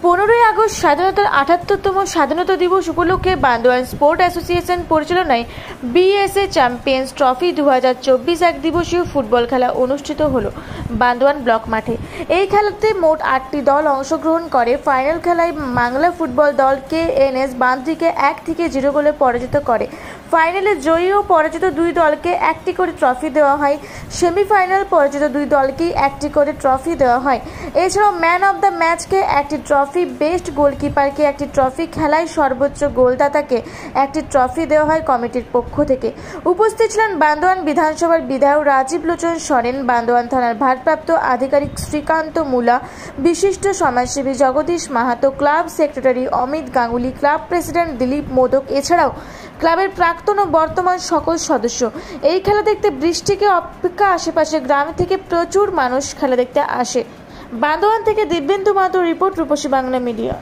15ই August স্বাধীনতার 78তম স্বাধীনতা দিবস উপলক্ষে বান্দোয়ান স্পোর্ট অ্যাসোসিয়েশন পরিচালনায় বিএসএ চ্যাম্পিয়ন্স ট্রফি 2024 এক দিবসীয় ফুটবল খেলা অনুষ্ঠিত হলো বান্দোয়ান ব্লক মাঠে। এই খেলাতে মোট 8টি দল অংশগ্রহণ করে। ফাইনাল খেলায় বাংলা ফুটবল দল কেএনএস বান্দ্রিকে 1-0 গোলে পরাজিত করে। ফাইনালে জয়ী ও পরাজিত দুই দলকে একটি করে ট্রফি দেওয়া হয়। সেমিফাইনাল পরাজিত দুই দলকেই একটি করে ট্রফি দেওয়া হয়। এছাড়াও ম্যান অব দ্য ম্যাচকে একটি ট্রফি, বেস্ট গোলকিপারকে একটি ট্রফি, খেলায় সর্বোচ্চ গোলদাতাকে একটি ট্রফি দেওয়া হয় কমিটির পক্ষ থেকে। উপস্থিত ছিলেন বান্দোয়ান বিধানসভার বিধায়ক রাজীব লোচন সরেন, বান্দোয়ান থানার ভারপ্রাপ্ত আধিকারিক শ্রীকান্ত মুলা, বিশিষ্ট সমাজসেবী Jagdish Mahato, club secretary Amit Ganguly, club president Dilip Modak, এছাড়াও ক্লাবের প্রাক্তন ও বর্তমান সকল সদস্য। এই খেলা দেখতে বৃষ্টিকে অপেক্ষা আশেপাশের গ্রাম থেকে প্রচুর মানুষ খেলা দেখতে আসে। বান্দোয়ান থেকে দিব্যেন্দু মাহাতো রিপোর্ট, রূপসী বাংলা মিডিয়া।